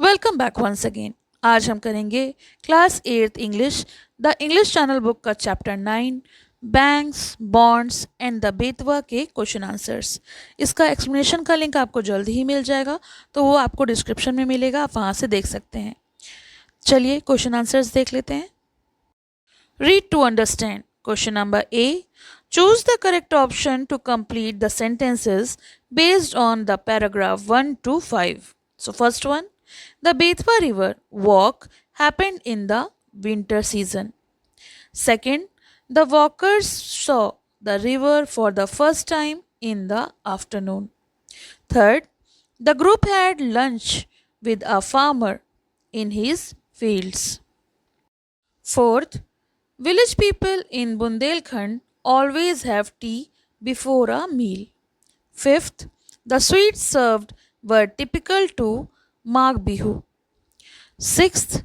Welcome back once again. आज हम करेंगे class 8th English the English Channel book का chapter 9 banks bonds and the Betwa के question answers. इसका एक्सप्लेनेशन का लिंक आपको जल्द ही मिल जाएगा, तो वो आपको डिस्क्रिप्शन में मिलेगा, आप वहाँ से देख सकते हैं। चलिए क्वेश्चन आंसर्स देख लेते हैं। Read to understand. Question number A, choose the correct option to complete the sentences based on the paragraph 1 to 5. So first one, the Betwa River walk happened in the winter season. Second, the walkers saw the river for the first time in the afternoon. Third, the group had lunch with a farmer in his fields. Fourth, village people in Bundelkhand always have tea before a meal. Fifth, the sweets served were typical to Magh Bihu. Sixth,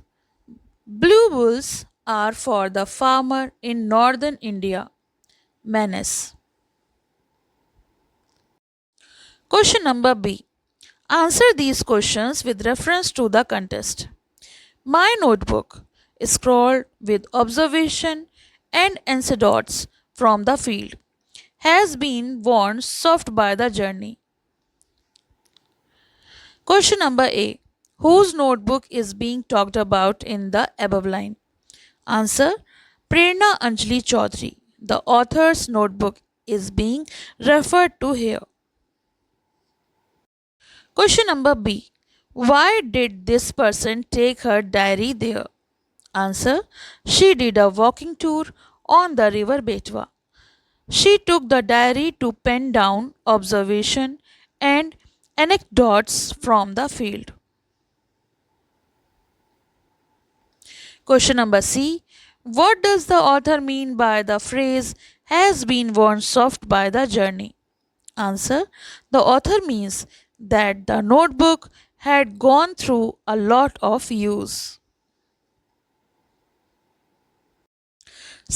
blue bulls are for the farmer in northern India. Menace. Question number B. Answer these questions with reference to the contest. My notebook is scrawled with observation and anecdotes from the field, has been worn soft by the journey. Question number A. Whose notebook is being talked about in the above line? Answer: Prerna Anjali Chaudhary. The author's notebook is being referred to here. Question number B. Why did this person take her diary there? Answer: She did a walking tour on the river Betwa. She took the diary to pen down observation and anecdotes from the field. Question number C. What does the author mean by the phrase has been worn soft by the journey? Answer: The author means that the notebook had gone through a lot of use.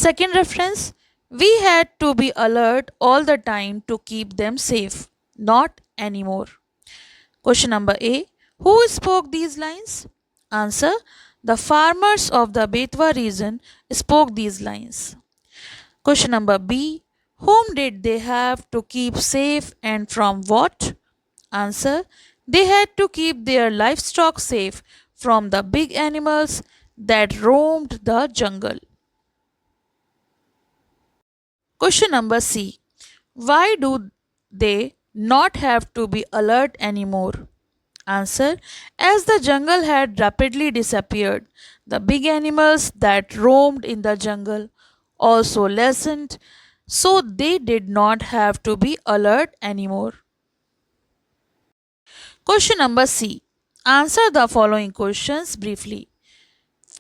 Second reference: We had to be alert all the time to keep them safe. Not anymore. Question number A. Who spoke these lines? Answer: The farmers of the Betwa region spoke these lines. Question number B. Whom did they have to keep safe and from what? Answer: They had to keep their livestock safe from the big animals that roamed the jungle. Question number C. Why do they not have to be alert anymore? Answer: As the jungle had rapidly disappeared, the big animals that roamed in the jungle also lessened, so they did not have to be alert anymore. Question number C. Answer the following questions briefly.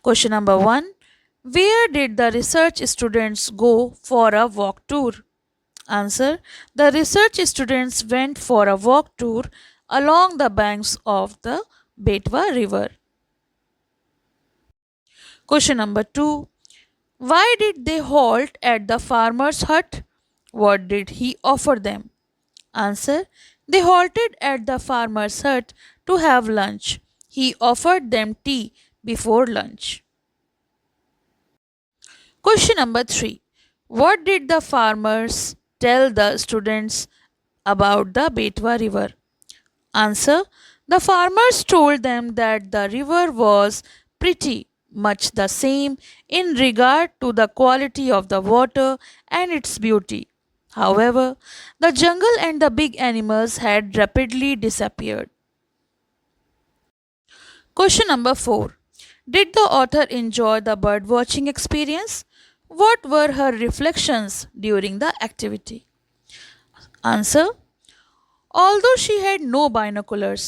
Question number 1. Where did the research students go for a walk tour? Answer: The research students went for a walk tour along the banks of the Betwa River. Question number 2. Why did they halt at the farmer's hut? What did he offer them? Answer: They halted at the farmer's hut to have lunch. He offered them tea before lunch. Question number 3. What did the farmers tell the students about the Betwa River? Answer: The farmers told them that the river was pretty much the same in regard to the quality of the water and its beauty. However, the jungle and the big animals had rapidly disappeared. Question number 4. Did the author enjoy the bird watching experience? What were her reflections during the activity? Answer: Although she had no binoculars,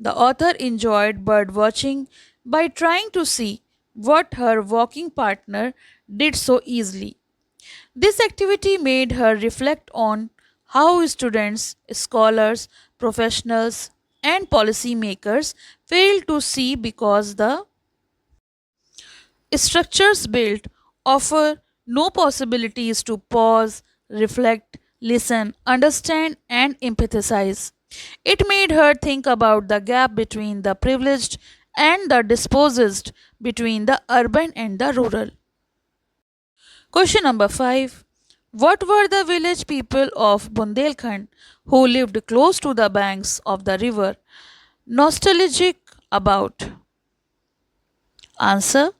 the author enjoyed bird watching by trying to see what her walking partner did so easily. This activity made her reflect on how students, scholars, professionals, and policymakers fail to see because the structures built offer no possibilities to pause, reflect, listen, understand, and empathize. It made her think about the gap between the privileged and the dispossessed between the urban and the rural. Question number 5. What were the village people of Bundelkhand who lived close to the banks of the river nostalgic about? Answer.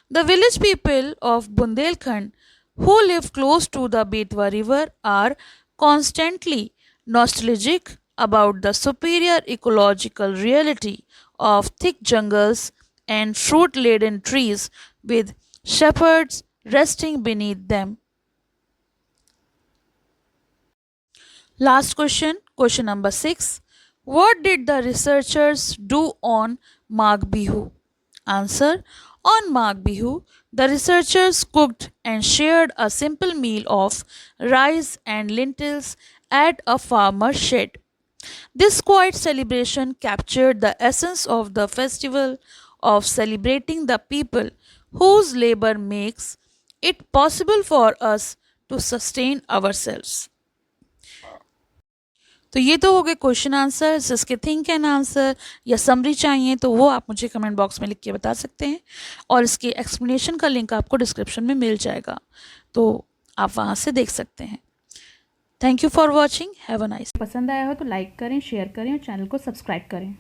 The village people of Bundelkhand who live close to the Betwa river are constantly nostalgic about the superior ecological reality of thick jungles and fruit laden trees with shepherds resting beneath them. Last question, question number 6. What did the researchers do on Magh Bihu? Answer. On Magh Bihu, the researchers cooked and shared a simple meal of rice and lentils at a farmer's shed. This quiet celebration captured the essence of the festival of celebrating the people whose labor makes it possible for us to sustain ourselves. तो ये तो हो गए question answer. इसके think and answer या summary चाहिए तो वो आप मुझे कमेंट बॉक्स में लिख के बता सकते हैं, और इसके एक्सप्लेनेशन का लिंक आपको डिस्क्रिप्शन में मिल जाएगा, तो आप वहाँ से देख सकते हैं। Thank you for watching, have a nice. पसंद आया हो तो लाइक करें, शेयर करें और चैनल को सब्सक्राइब करें।